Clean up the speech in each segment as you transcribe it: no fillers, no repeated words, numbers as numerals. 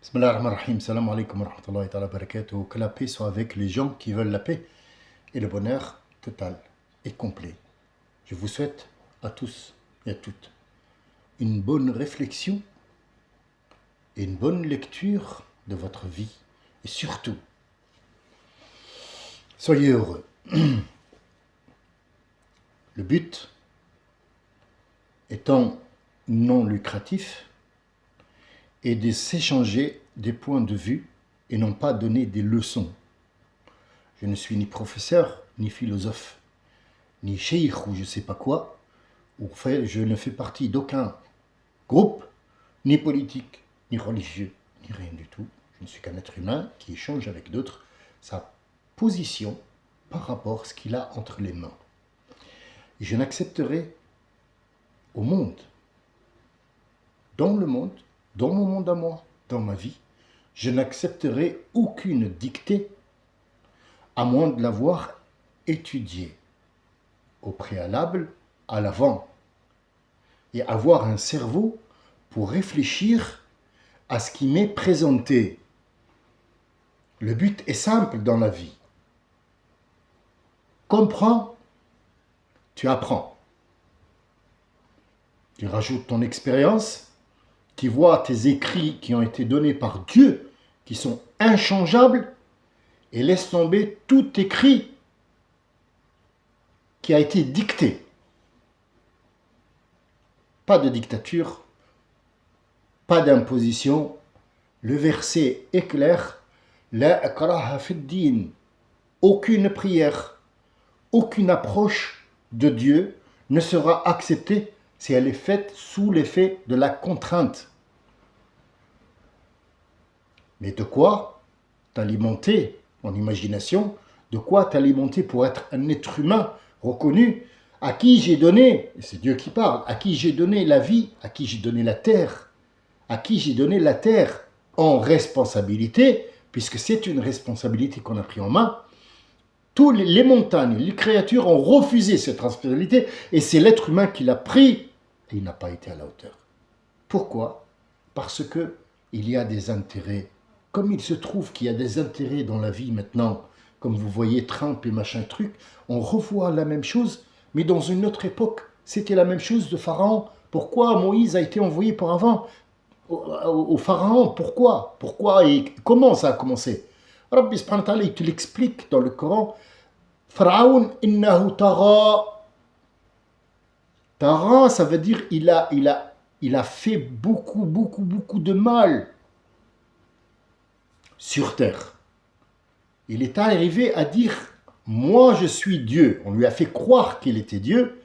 Bismillah ar-Rahman ar-Rahim, salam alaikum wa rahmatullahi wa barakatuh. Que la paix soit avec les gens qui veulent la paix et le bonheur total et complet. Je vous souhaite à tous et à toutes une bonne réflexion et une bonne lecture de votre vie. Et surtout, soyez heureux. Le but étant non lucratif et de s'échanger des points de vue et non pas donner des leçons. Je ne suis ni professeur, ni philosophe, ni cheikh ou je ne sais pas quoi, ou je ne fais partie d'aucun groupe, ni politique, ni religieux, ni rien du tout. Je ne suis qu'un être humain qui échange avec d'autres sa position par rapport à ce qu'il a entre les mains. Et je n'accepterai au monde, dans le monde, dans mon monde à moi, dans ma vie, je n'accepterai aucune dictée à moins de l'avoir étudiée au préalable, à l'avant, et avoir un cerveau pour réfléchir à ce qui m'est présenté. Le but est simple dans la vie. Comprends, tu apprends. Tu rajoutes ton expérience, tu vois tes écrits qui ont été donnés par Dieu, qui sont inchangeables, et laisse tomber tout écrit qui a été dicté. Pas de dictature, pas d'imposition. Le verset est clair. La ikraha fid din. Aucune prière, aucune approche de Dieu ne sera acceptée si elle est faite sous l'effet de la contrainte. Mais de quoi t'alimenter en imagination, de quoi t'alimenter pour être un être humain reconnu, à qui j'ai donné, et c'est Dieu qui parle, à qui j'ai donné la vie, à qui j'ai donné la terre, à qui j'ai donné la terre en responsabilité, puisque c'est une responsabilité qu'on a pris en main. Tous les montagnes, les créatures ont refusé cette responsabilité, et c'est l'être humain qui l'a pris, et il n'a pas été à la hauteur. Pourquoi ? Parce que il y a des intérêts. Comme il se trouve qu'il y a des intérêts dans la vie maintenant, comme vous voyez Trump et machin truc, on revoit la même chose, mais dans une autre époque, c'était la même chose de Pharaon. Pourquoi Moïse a été envoyé par avant au Pharaon? Pourquoi et comment ça a commencé? Rabbi subhanahu wa ta'ala, il te l'explique dans le Coran. Pharaon innahu tagha. Tagha, ça veut dire il a fait beaucoup de mal sur terre. Il est arrivé à dire moi je suis Dieu. On lui a fait croire qu'il était Dieu.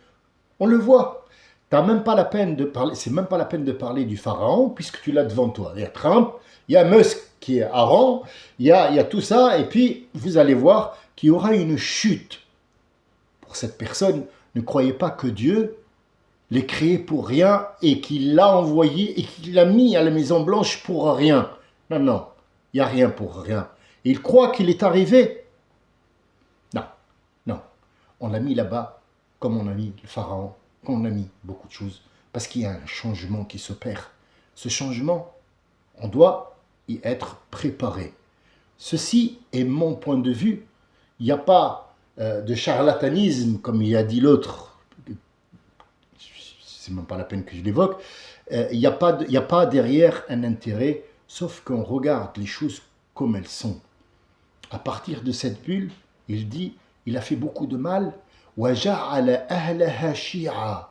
On le voit. T'as même pas la peine de parler. C'est même pas la peine de parler du pharaon puisque tu l'as devant toi. Il y a Trump, il y a Musk qui est Aaron, il y a tout ça et puis vous allez voir qu'il y aura une chute pour cette personne. Ne croyez pas que Dieu l'ait créé pour rien et qu'il l'a envoyé et qu'il l'a mis à la Maison Blanche pour rien. Non. Il n'y a rien pour rien. Et il croit qu'il est arrivé. Non. On l'a mis là-bas, comme on a mis le pharaon, comme on a mis beaucoup de choses. Parce qu'il y a un changement qui s'opère. Ce changement, on doit y être préparé. Ceci est mon point de vue. Il n'y a pas de charlatanisme, comme il a dit l'autre. C'est même pas la peine que je l'évoque. Il n'y a pas derrière un intérêt, sauf qu'on regarde les choses comme elles sont. À partir de cette bulle, il dit, il a fait beaucoup de mal. وَجَعَلَ أَهْلَهَا شِيعًا.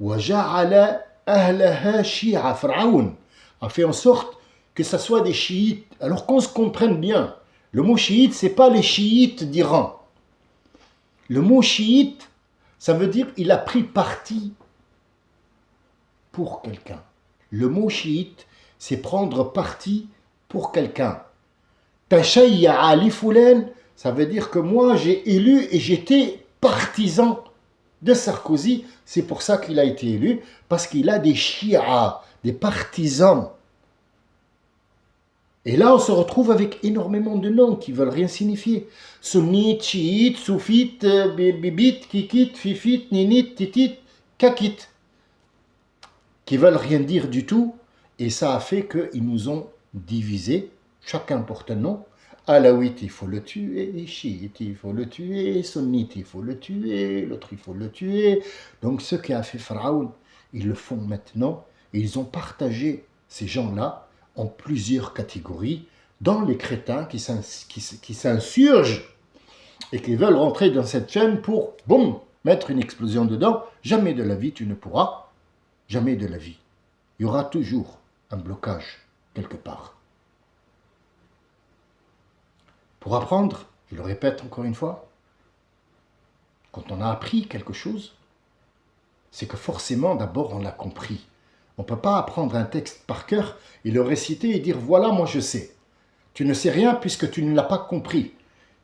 وَجَعَلَ أَهْلَهَا شِيعًا. Pharaon a fait en sorte que ça soit des chiites. Alors qu'on se comprenne bien, le mot chiite, c'est pas les chiites d'Iran. Le mot chiite, ça veut dire il a pris parti pour quelqu'un. Le mot chiite, c'est prendre parti pour quelqu'un. Tashayya'a li fulan, ça veut dire que moi j'ai élu et j'étais partisan de Sarkozy. C'est pour ça qu'il a été élu, parce qu'il a des chiites, des partisans. Et là on se retrouve avec énormément de noms qui veulent rien signifier. Sunnite, chiite, soufite, bibite, kikite, fifite, ninite, titite, kakite. Qui veulent rien dire du tout Et ça a fait qu'ils nous ont divisés, chacun porte un nom. Alaouite, il faut le tuer, chiite, il faut le tuer, sunnite, il faut le tuer, l'autre, il faut le tuer. Donc ce qu'a fait Pharaon, ils le font maintenant, et ils ont partagé ces gens-là en plusieurs catégories, dans les crétins qui s'insurgent et qui veulent rentrer dans cette chaîne pour, boum, mettre une explosion dedans. Jamais de la vie tu ne pourras, jamais de la vie. Il y aura toujours un blocage quelque part. Pour apprendre, je le répète encore une fois, quand on a appris quelque chose, c'est que forcément d'abord on l'a compris. On ne peut pas apprendre un texte par cœur et le réciter et dire voilà, moi je sais. Tu ne sais rien puisque tu ne l'as pas compris.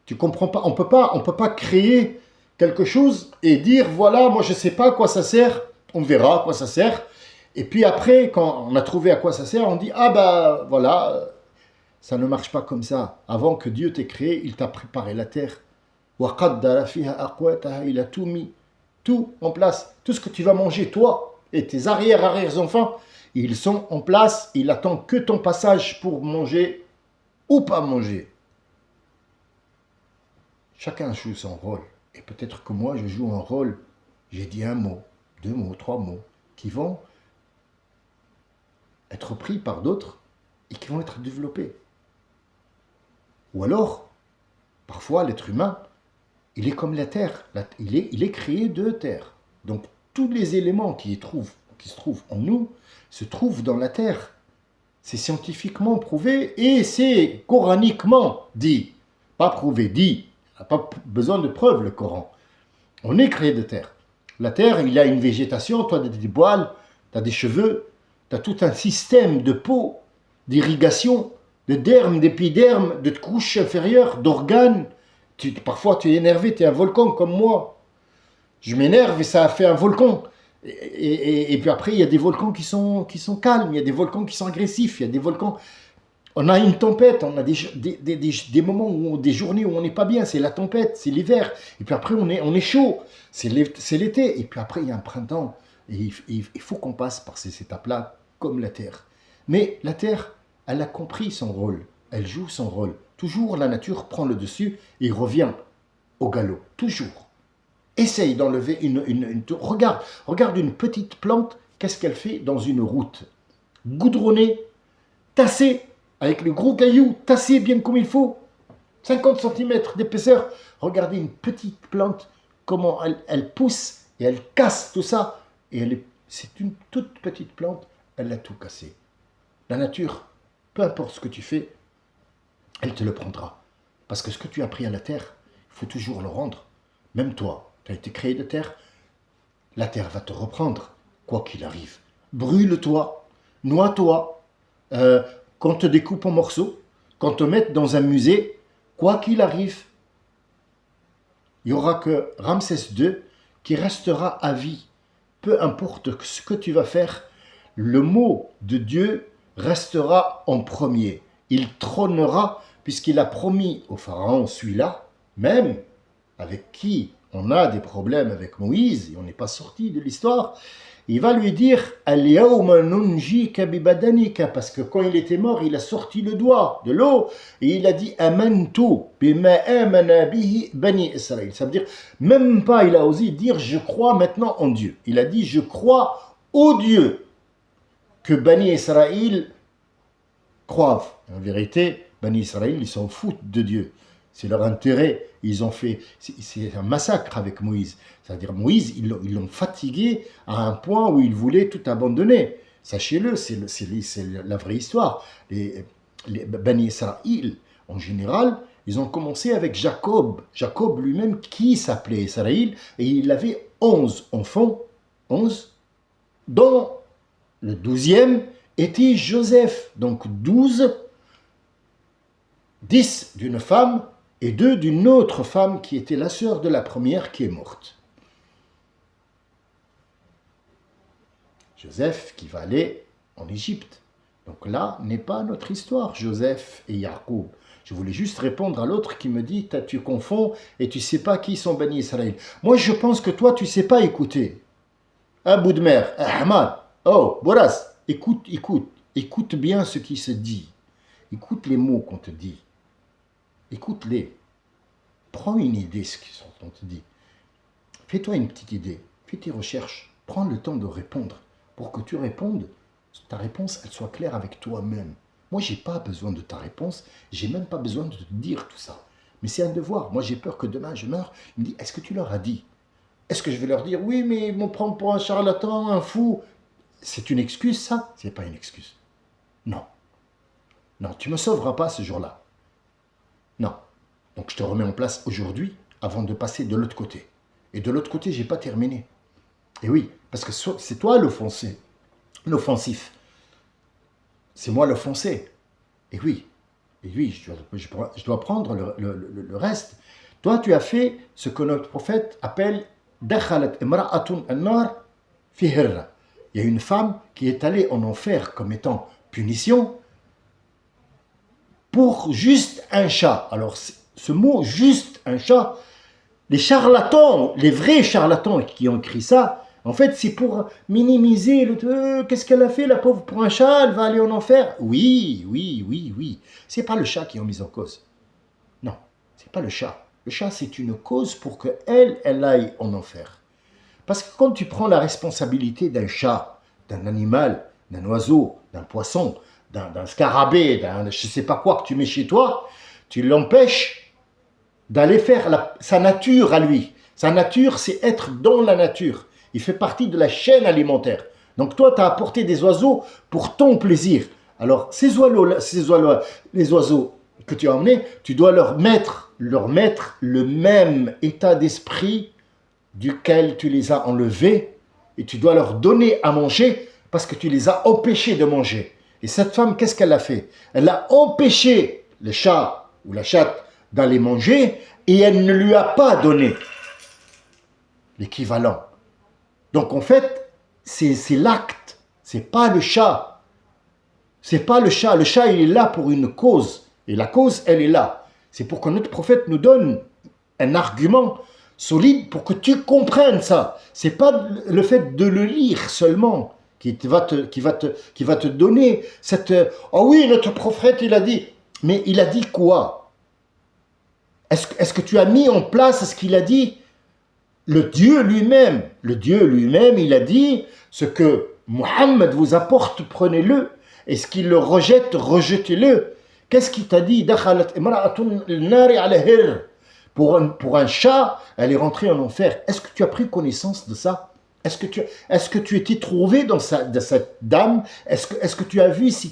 Tu comprends pas. On peut pas créer quelque chose et dire voilà, moi je ne sais pas à quoi ça sert. On verra à quoi ça sert. Et puis après, quand on a trouvé à quoi ça sert, on dit ah bah voilà, ça ne marche pas comme ça. Avant que Dieu t'ait créé, il t'a préparé la terre. Il a tout mis, tout en place. Tout ce que tu vas manger, toi et tes arrière-arrière-enfants, ils sont en place. Il attend que ton passage pour manger ou pas manger. Chacun joue son rôle. Et peut-être que moi, je joue un rôle. J'ai dit un mot, 2 mots, 3 mots, qui vont être pris par d'autres et qui vont être développés. Ou alors, parfois, l'être humain, il est comme la terre. Il est créé de terre. Donc, tous les éléments qui se trouvent en nous se trouvent dans la terre. C'est scientifiquement prouvé et c'est coraniquement dit. Pas prouvé, dit. Il n'a pas besoin de preuves, le Coran. On est créé de terre. La terre, il y a une végétation, toi, tu as des poils, tu as des cheveux, tu as tout un système de peau, d'irrigation, de derme, d'épiderme, de couches inférieures, d'organes. Parfois, tu es énervé, tu es un volcan comme moi. Je m'énerve et ça a fait un volcan. Et puis après, il y a des volcans qui sont calmes, il y a des volcans qui sont agressifs, il y a des volcans... On a une tempête, on a des moments, des journées où on n'est pas bien, c'est la tempête, c'est l'hiver. Et puis après, on est chaud, c'est l'été. Et puis après, il y a un printemps. Et il faut qu'on passe par ces étapes-là, comme la Terre. Mais la Terre, elle a compris son rôle, elle joue son rôle. Toujours, la nature prend le dessus et revient au galop, toujours. Essaye d'enlever regarde une petite plante, qu'est-ce qu'elle fait dans une route? Goudronnée, tassée, avec le gros caillou, tassée bien comme il faut, 50 cm d'épaisseur. Regardez une petite plante, comment elle pousse et elle casse tout ça. Et c'est une toute petite plante, elle a tout cassé. La nature, peu importe ce que tu fais, elle te le prendra. Parce que ce que tu as pris à la terre, il faut toujours le rendre. Même toi, tu as été créé de terre, la terre va te reprendre, quoi qu'il arrive. Brûle-toi, noie-toi, qu'on te découpe en morceaux, qu'on te mette dans un musée, quoi qu'il arrive, il n'y aura que Ramsès II qui restera à vie. Peu importe ce que tu vas faire, le mot de Dieu restera en premier. Il trônera puisqu'il a promis au pharaon, celui-là, même avec qui on a des problèmes avec Moïse, et on n'est pas sorti de l'histoire, il va lui dire « Al-yawma nunjika bibadanika » parce que quand il était mort, il a sorti le doigt de l'eau et il a dit « Amantu bima amana bihi bani Israël ». Ça veut dire, même pas il a osé dire « Je crois maintenant en Dieu ». Il a dit « Je crois au Dieu que Bani Israël croivent ». En vérité, Bani Israël, ils s'en foutent de Dieu. C'est leur intérêt. Ils ont fait, c'est un massacre avec Moïse. C'est-à-dire Moïse, ils l'ont fatigué à un point où il voulait tout abandonner. Sachez-le, c'est la vraie histoire. Les Bani Israël, en général, ils ont commencé avec Jacob. Jacob lui-même, qui s'appelait Israël, et il avait 11 enfants, 11, dont le 12e était Joseph. Donc 12, 10 d'une femme, et 2 d'une autre femme qui était la sœur de la première qui est morte. Joseph qui va aller en Égypte. Donc là n'est pas notre histoire, Joseph et Jacob. Je voulais juste répondre à l'autre qui me dit « tu confonds et tu ne sais pas qui sont Bani Israël ». Moi je pense que toi tu ne sais pas écouter. Un bout de mer, Ahmad, oh, Boras, écoute Écoute bien ce qui se dit. Écoute les mots qu'on te dit. Écoute-les. Prends une idée ce qu'on te dit. Fais-toi une petite idée. Fais tes recherches. Prends le temps de répondre. Pour que tu répondes, ta réponse, elle soit claire avec toi-même. Moi, je n'ai pas besoin de ta réponse. Je n'ai même pas besoin de te dire tout ça. Mais c'est un devoir. Moi, j'ai peur que demain, je meure. Il me dit, est-ce que tu leur as dit? Est-ce que je vais leur dire, oui, mais ils vont prendre pour un charlatan, un fou? C'est une excuse, ça? Ce n'est pas une excuse. Non. Non, tu ne me sauveras pas ce jour-là. Non. Donc, je te remets en place aujourd'hui avant de passer de l'autre côté. Et de l'autre côté, je n'ai pas terminé. Et oui, parce que c'est toi l'offensif. C'est moi l'offensé. Et oui, je dois prendre le reste. Toi, tu as fait ce que notre prophète appelle dakhalat imra'atun an-nar fi hirra. Il y a une femme qui est allée en enfer comme étant punition pour juste un chat. Alors, ce mot juste un chat, les charlatans, les vrais charlatans qui ont écrit ça, en fait, c'est pour minimiser qu'est-ce qu'elle a fait, la pauvre, pour un chat, elle va aller en enfer. Oui, oui, oui, oui. C'est pas le chat qui est en mise en cause. Non, c'est pas le chat. Le chat, c'est une cause pour qu'elle aille en enfer. Parce que quand tu prends la responsabilité d'un chat, d'un animal, d'un oiseau, d'un poisson, d'un scarabée, d'un je sais pas quoi que tu mets chez toi, tu l'empêches d'aller faire sa nature à lui. Sa nature, c'est être dans la nature. Il fait partie de la chaîne alimentaire. Donc toi, tu as apporté des oiseaux pour ton plaisir. Alors, les oiseaux que tu as emmenés, tu dois leur mettre le même état d'esprit duquel tu les as enlevés et tu dois leur donner à manger parce que tu les as empêchés de manger. Et cette femme, qu'est-ce qu'elle a fait? Elle a empêché le chat ou la chatte d'aller manger et elle ne lui a pas donné l'équivalent. Donc en fait, c'est l'acte, c'est pas le chat. C'est pas le chat. Le chat, il est là pour une cause. Et la cause, elle est là. C'est pour que notre prophète nous donne un argument solide pour que tu comprennes ça. C'est pas le fait de le lire seulement qui va te donner cette... Oh oui, notre prophète, il a dit. Mais il a dit quoi? Est-ce que tu as mis en place ce qu'il a dit? Le Dieu lui-même, il a dit, ce que Mohammed vous apporte, prenez-le. Et ce qu'il le rejette, rejetez-le. Qu'est-ce qu'il t'a dit? Pour un chat, elle est rentrée en enfer. Est-ce que tu as pris connaissance de ça? Est-ce que tu étais trouvé de cette dame? Est-ce que tu as vu si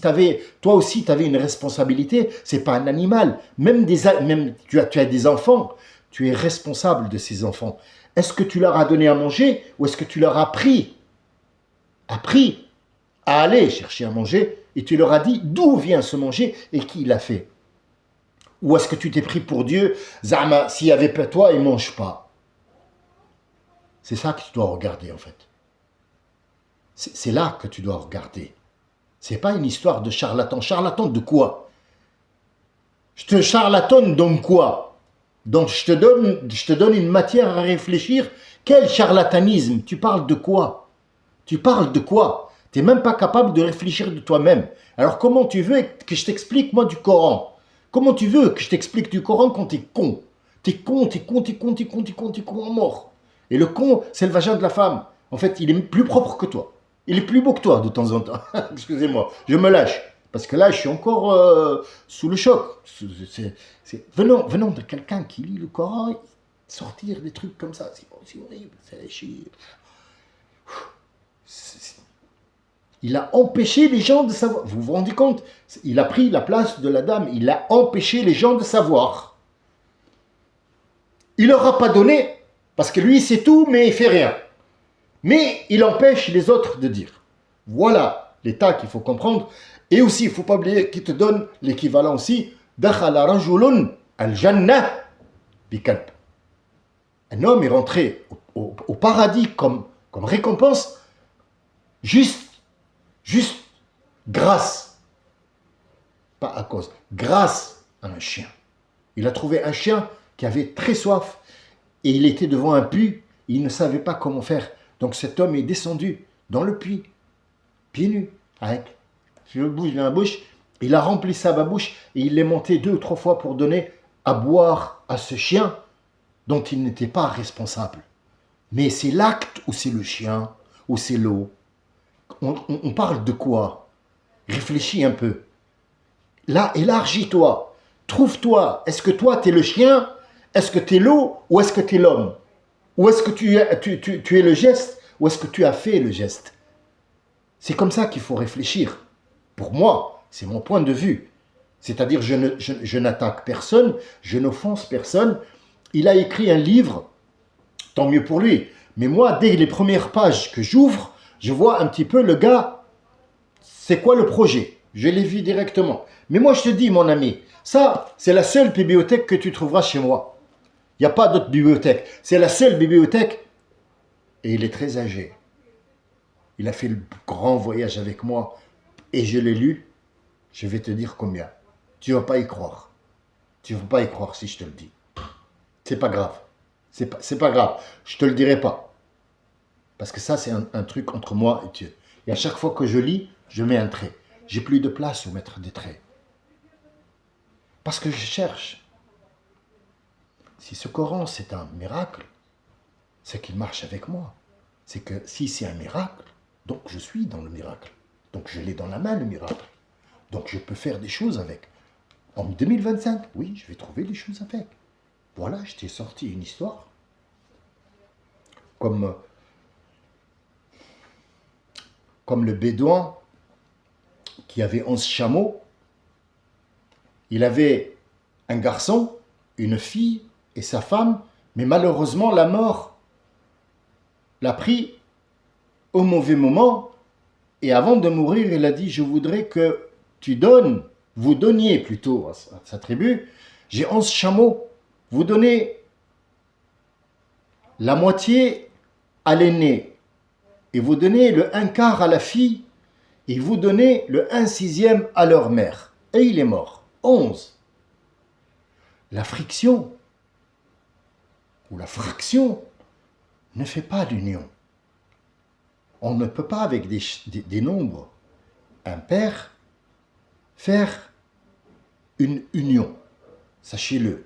toi aussi tu avais une responsabilité? C'est pas un animal. Même tu as des enfants. Tu es responsable de ces enfants. Est-ce que tu leur as donné à manger ou est-ce que tu leur as appris à aller chercher à manger et tu leur as dit d'où vient ce manger et qui l'a fait? Ou est-ce que tu t'es pris pour Dieu? Zama, s'il n'y avait pas toi, il ne mange pas. C'est ça que tu dois regarder en fait. C'est là que tu dois regarder. C'est pas une histoire de charlatan. Charlatan de quoi? Je te charlatonne donc quoi? Donc je te donne une matière à réfléchir. Quel charlatanisme? Tu parles de quoi? Tu parles de quoi? Tu n'es même pas capable de réfléchir de toi-même. Alors comment tu veux que je t'explique moi du Coran? Comment tu veux que je t'explique du Coran quand tu es con? Tu es con en mort. Et le con, c'est le vagin de la femme. En fait, il est plus propre que toi. Il est plus beau que toi de temps en temps. Excusez-moi, je me lâche. Parce que là, je suis encore sous le choc. Venant de quelqu'un qui lit le Coran, sortir des trucs comme ça, c'est horrible. Il a empêché les gens de savoir. Vous vous rendez compte? Il a pris la place de la dame. Il a empêché les gens de savoir. Il leur a pas donné, parce que lui, c'est tout, mais il fait rien. Mais il empêche les autres de dire. Voilà l'état qu'il faut comprendre. Et aussi, il ne faut pas oublier qu'il te donne l'équivalent aussi. Dakhala rajulun al-jannah bikalb. Un homme est rentré au paradis comme récompense, juste grâce, pas à cause, grâce à un chien. Il a trouvé un chien qui avait très soif et il était devant un puits, il ne savait pas comment faire. Donc cet homme est descendu dans le puits, pieds nus, avec je bouge dans la bouche. Il a rempli sa babouche et il l'est monté 2 ou 3 fois pour donner à boire à ce chien dont il n'était pas responsable. Mais c'est l'acte ou c'est le chien ou c'est l'eau? On parle de quoi? Réfléchis un peu. Là, élargis-toi. Trouve-toi. Est-ce que toi, tu es le chien? Est-ce que tu es l'eau? Ou est-ce que tu es l'homme? Ou est-ce que tu es le geste? Ou est-ce que tu as fait le geste? C'est comme ça qu'il faut réfléchir. Pour moi, c'est mon point de vue. C'est-à-dire, je n'attaque personne, je n'offense personne. Il a écrit un livre, tant mieux pour lui. Mais moi, dès les premières pages que j'ouvre, je vois un petit peu le gars, c'est quoi le projet? Je l'ai vu directement. Mais moi, je te dis, mon ami, ça, c'est la seule bibliothèque que tu trouveras chez moi. Il n'y a pas d'autre bibliothèque. C'est la seule bibliothèque. Et il est très âgé. Il a fait le grand voyage avec moi. Et je l'ai lu. Je vais te dire combien. Tu ne vas pas y croire. Tu ne vas pas y croire si je te le dis. C'est pas grave. C'est pas grave. Je te le dirai pas. Parce que ça, c'est un truc entre moi et Dieu. Et à chaque fois que je lis, je mets un trait. J'ai plus de place où mettre des traits. Parce que je cherche. Si ce Coran, c'est un miracle, c'est qu'il marche avec moi. C'est que si c'est un miracle, donc je suis dans le miracle. Donc je l'ai dans la main, le miracle. Donc je peux faire des choses avec. En 2025, oui, je vais trouver des choses avec. Voilà, je t'ai sorti une histoire. Comme le bédouin qui avait 11 chameaux. Il avait un garçon, une fille et sa femme, mais malheureusement la mort l'a pris au mauvais moment. Et avant de mourir, il a dit, je voudrais que vous donniez plutôt à sa tribu, j'ai 11 chameaux, vous donnez la moitié à l'aîné, et vous donnez le 1/4 à la fille, et vous donnez le 1/6 à leur mère. Et il est mort. 11. La friction, ou la fraction, ne fait pas l'union. On ne peut pas, avec des nombres impairs, faire une union. Sachez-le.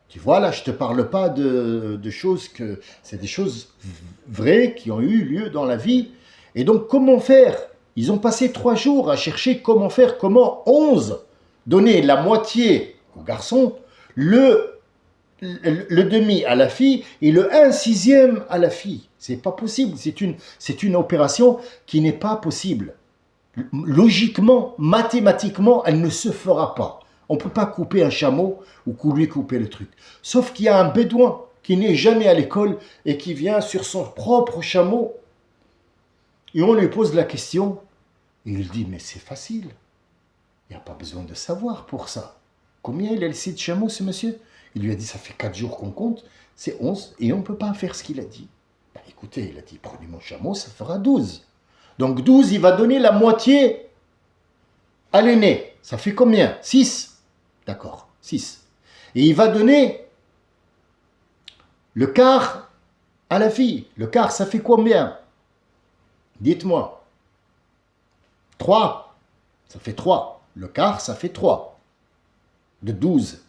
Tu vois, là, je ne te parle pas de choses que... C'est des choses vraies qui ont eu lieu dans la vie. Et donc, comment faire? Ils ont passé 3 jours à chercher comment faire, comment 11 donner la moitié au garçon, le demi à la fille et le 1/6 à la fille. C'est pas possible. C'est une opération qui n'est pas possible. Logiquement, mathématiquement, elle ne se fera pas. On ne peut pas couper un chameau ou lui couper le truc. Sauf qu'il y a un bédouin qui n'est jamais à l'école et qui vient sur son propre chameau. Et on lui pose la question. Et il dit, mais c'est facile. Il n'y a pas besoin de savoir pour ça. Combien il a laissé de chameaux, ce monsieur? Il lui a dit, ça fait 4 jours qu'on compte, c'est 11, et on ne peut pas faire ce qu'il a dit. Ben, écoutez, il a dit, prenez mon chameau, ça fera 12. Donc 12, il va donner la moitié à l'aîné. Ça fait combien? 6. D'accord, 6. Et il va donner le quart à la fille. Le quart, ça fait combien? Dites-moi. 3. Ça fait 3. Le quart, ça fait 3. De 12.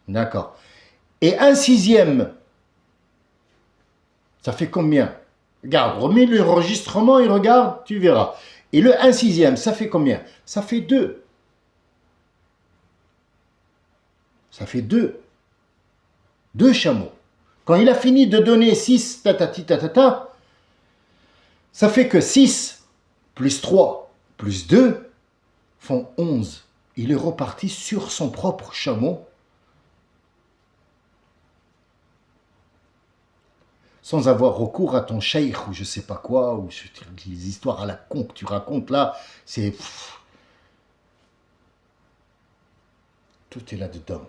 D'accord. Et 1/6, ça fait combien? Regarde, remets l'enregistrement et regarde, tu verras. Et le 1/6, ça fait combien? Ça fait 2. Ça fait 2. 2 chameaux. Quand il a fini de donner 6, ça fait que 6 plus 3 plus 2 font 11. Il est reparti sur son propre chameau sans avoir recours à ton cheikh ou je sais pas quoi, ou les histoires à la con que tu racontes là, c'est... Tout est là-dedans.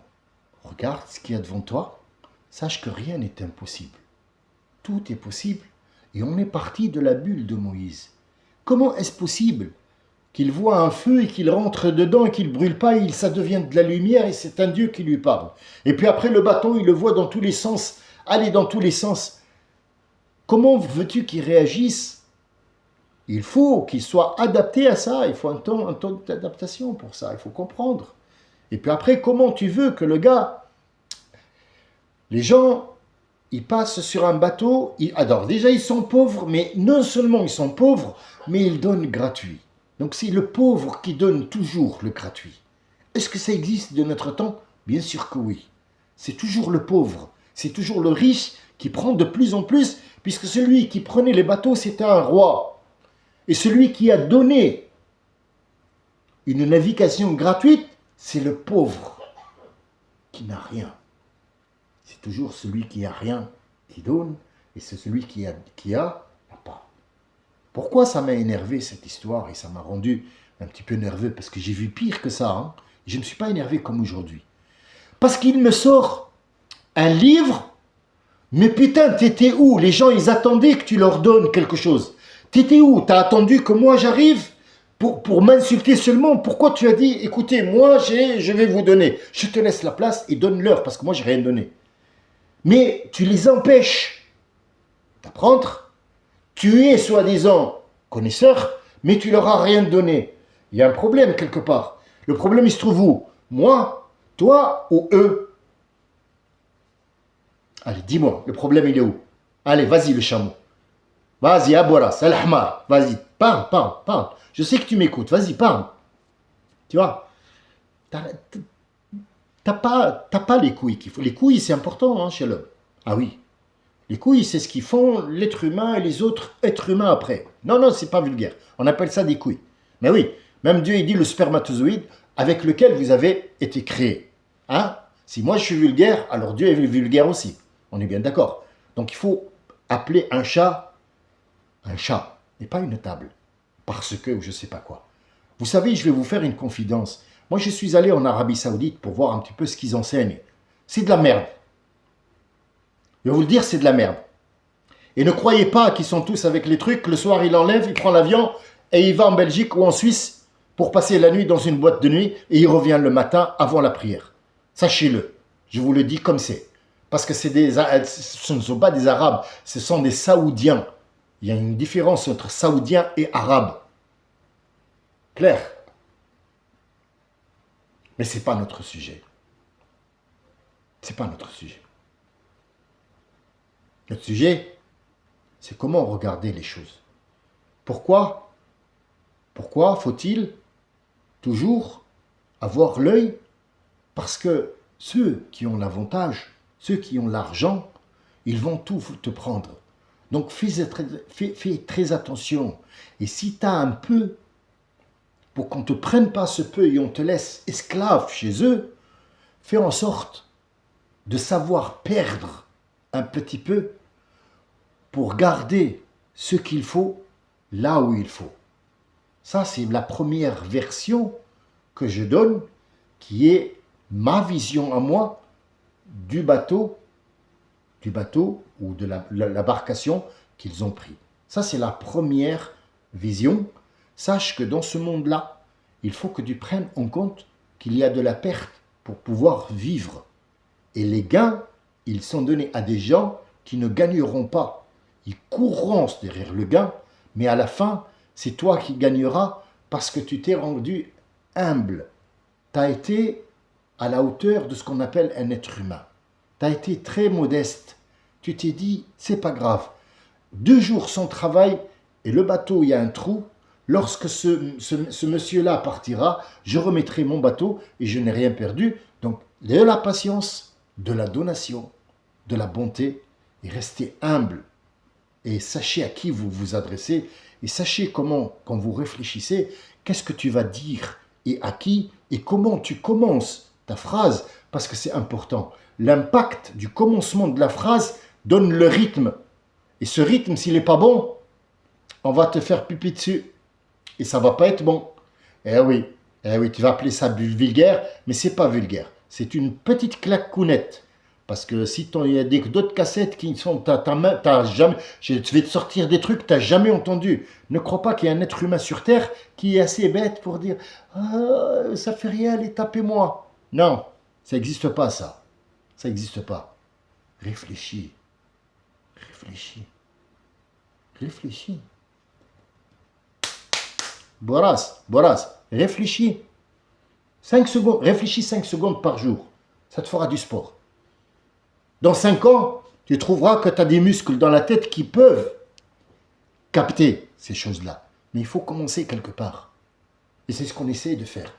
Regarde ce qu'il y a devant toi, sache que rien n'est impossible. Tout est possible, et on est parti de la bulle de Moïse. Comment est-ce possible qu'il voit un feu et qu'il rentre dedans et qu'il ne brûle pas, et ça devient de la lumière et c'est un Dieu qui lui parle. Et puis après le bâton, il le voit dans tous les sens, aller dans tous les sens. Comment veux-tu qu'il réagisse Il faut qu'il soit adapté à ça. Il faut un temps d'adaptation pour ça. Il faut comprendre. Et puis après, comment tu veux que le gars... Les gens, ils passent sur un bateau. Alors déjà, ils sont pauvres, mais non seulement ils sont pauvres, mais ils donnent gratuit. Donc c'est le pauvre qui donne toujours le gratuit. Est-ce que ça existe de notre temps? Bien sûr que oui. C'est toujours le pauvre. C'est toujours le riche qui prend de plus en plus, puisque celui qui prenait les bateaux, c'était un roi. Et celui qui a donné une navigation gratuite, c'est le pauvre qui n'a rien. C'est toujours celui qui n'a rien qui donne, et c'est celui qui a n'a pas. Pourquoi ça m'a énervé cette histoire, et ça m'a rendu un petit peu nerveux, parce que j'ai vu pire que ça. Hein. Je ne me suis pas énervé comme aujourd'hui. Parce qu'il me sort un livre, mais putain, t'étais où? Les gens, ils attendaient que tu leur donnes quelque chose. T'étais où? T'as attendu que moi j'arrive pour m'insulter seulement? Pourquoi tu as dit, écoutez, moi je vais vous donner. Je te laisse la place et donne-leur, parce que moi j'ai rien donné. Mais tu les empêches d'apprendre. Tu es soi-disant connaisseur, mais tu leur as rien donné. Il y a un problème quelque part. Le problème, il se trouve où? Moi, toi ou eux? Allez, dis-moi, le problème, il est où? Allez, vas-y, le chameau. Vas-y, Abouara, Salahmar. Vas-y, parle, parle, parle. Je sais que tu m'écoutes. Vas-y, parle. Tu vois? T'as pas les couilles qu'il faut. Les couilles, c'est important hein, chez l'homme. Ah oui. Les couilles, c'est ce qui font l'être humain et les autres êtres humains après. Non, non, c'est pas vulgaire. On appelle ça des couilles. Mais oui, même Dieu, il dit le spermatozoïde avec lequel vous avez été créé. Hein? Si moi je suis vulgaire, alors Dieu est vulgaire aussi. On est bien d'accord. Donc il faut appeler un chat, et pas une table. Parce que je sais pas quoi. Vous savez, je vais vous faire une confidence. Moi, je suis allé en Arabie Saoudite pour voir un petit peu ce qu'ils enseignent. C'est de la merde. Je vais vous le dire, c'est de la merde. Et ne croyez pas qu'ils sont tous avec les trucs. Le soir, il enlève, il prend l'avion et il va en Belgique ou en Suisse pour passer la nuit dans une boîte de nuit et il revient le matin avant la prière. Sachez-le. Je vous le dis comme c'est. Parce que ce ne sont pas des Arabes, ce sont des Saoudiens. Il y a une différence entre Saoudiens et Arabes. Clair. Mais ce n'est pas notre sujet. Ce n'est pas notre sujet. Notre sujet, c'est comment regarder les choses. Pourquoi faut-il toujours avoir l'œil? Parce que ceux qui ont l'avantage, ceux qui ont l'argent, ils vont tout te prendre. Donc fais très attention. Et si tu as un peu, pour qu'on ne te prenne pas ce peu et on te laisse esclave chez eux, fais en sorte de savoir perdre un petit peu pour garder ce qu'il faut là où il faut. Ça, c'est la première version que je donne, qui est ma vision à moi du bateau ou de l'embarcation qu'ils ont pris. Ça, c'est la première vision. Sache que dans ce monde-là, il faut que tu prennes en compte qu'il y a de la perte pour pouvoir vivre. Et les gains, ils sont donnés à des gens qui ne gagneront pas. Ils courront derrière le gain, mais à la fin, c'est toi qui gagneras parce que tu t'es rendu humble. Tu as été à la hauteur de ce qu'on appelle un être humain. Tu as été très modeste. Tu t'es dit, c'est pas grave. 2 jours sans travail et le bateau, il y a un trou. Lorsque ce monsieur-là partira, je remettrai mon bateau et je n'ai rien perdu. Donc, de la patience, de la donation, de la bonté et restez humble. Et sachez à qui vous vous adressez et sachez comment, quand vous réfléchissez, qu'est-ce que tu vas dire et à qui et comment tu commences ta phrase parce que c'est important. L'impact du commencement de la phrase donne le rythme. Et ce rythme, s'il n'est pas bon, on va te faire pipi dessus. Et ça ne va pas être bon. Eh oui, tu vas appeler ça vulgaire, mais ce n'est pas vulgaire. C'est une petite claquounette. Parce que si il y a d'autres cassettes qui sont... jamais, je vais te sortir des trucs que tu n'as jamais entendus. Ne crois pas qu'il y a un être humain sur Terre qui est assez bête pour dire « ça fait rien, allez, tapez-moi ». Non, ça n'existe pas ça. Ça n'existe pas. Réfléchis. Réfléchis. Réfléchis. Boras, réfléchis. 5 secondes, réfléchis 5 secondes par jour. Ça te fera du sport. Dans 5 ans, tu trouveras que tu as des muscles dans la tête qui peuvent capter ces choses-là. Mais il faut commencer quelque part. Et c'est ce qu'on essaie de faire.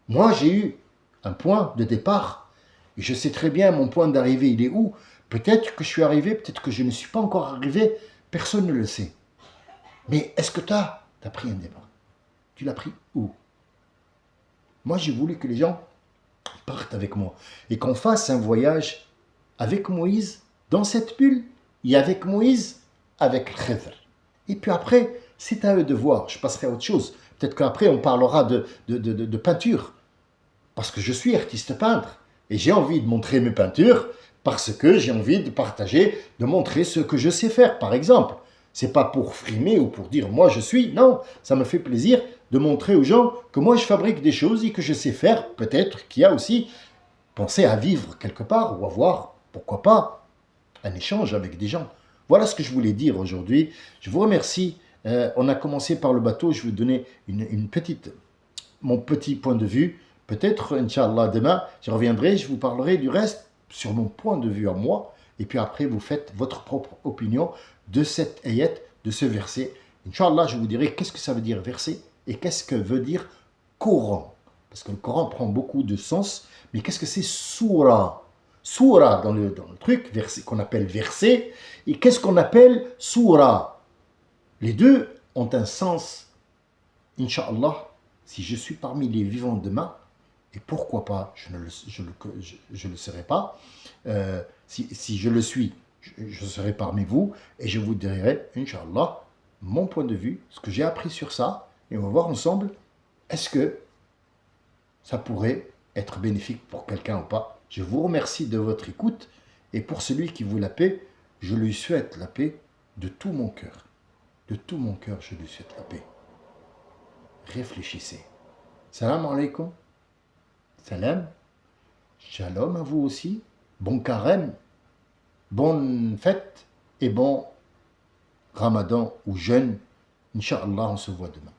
Moi, j'ai eu un point de départ. Et je sais très bien mon point d'arrivée, il est où. Peut-être que je suis arrivé, peut-être que je ne suis pas encore arrivé. Personne ne le sait. Mais est-ce que tu as pris un départ? Tu l'as pris où? Moi, j'ai voulu que les gens partent avec moi et qu'on fasse un voyage avec Moïse dans cette bulle et avec Moïse avec le Khidr. Et puis après, c'est à eux de voir. Je passerai à autre chose. Peut-être qu'après, on parlera de peinture. Parce que je suis artiste peintre. Et j'ai envie de montrer mes peintures parce que j'ai envie de partager, de montrer ce que je sais faire, par exemple. C'est pas pour frimer ou pour dire moi je suis. Non, ça me fait plaisir de montrer aux gens que moi je fabrique des choses et que je sais faire. Peut-être qu'il y a aussi pensé à vivre quelque part ou avoir, pourquoi pas, un échange avec des gens. Voilà ce que je voulais dire aujourd'hui. Je vous remercie. On a commencé par le bateau. Je vais vous donner mon petit point de vue. Peut-être, Inch'Allah, demain, je reviendrai, je vous parlerai du reste sur mon point de vue à moi. Et puis après, vous faites votre propre opinion de cette ayat, de ce verset. Inch'Allah, je vous dirai qu'est-ce que ça veut dire verset et qu'est-ce que veut dire Coran. Parce que le Coran prend beaucoup de sens. Mais qu'est-ce que c'est Soura? Soura dans le truc, verset qu'on appelle verset. Et qu'est-ce qu'on appelle Soura? Les deux ont un sens. Inch'Allah, si je suis parmi les vivants demain, et pourquoi pas, je ne le serai pas, si je le suis, je serai parmi vous, et je vous dirai, Inch'Allah, mon point de vue, ce que j'ai appris sur ça, et on va voir ensemble, est-ce que ça pourrait être bénéfique pour quelqu'un ou pas. Je vous remercie de votre écoute, et pour celui qui vous la paix, je lui souhaite la paix de tout mon cœur. De tout mon cœur, je lui souhaite la paix. Réfléchissez. Salam alaikum. Salam. Shalom à vous aussi. Bon carême. Bonne fête et bon Ramadan ou jeûne. Inch'Allah, on se voit demain.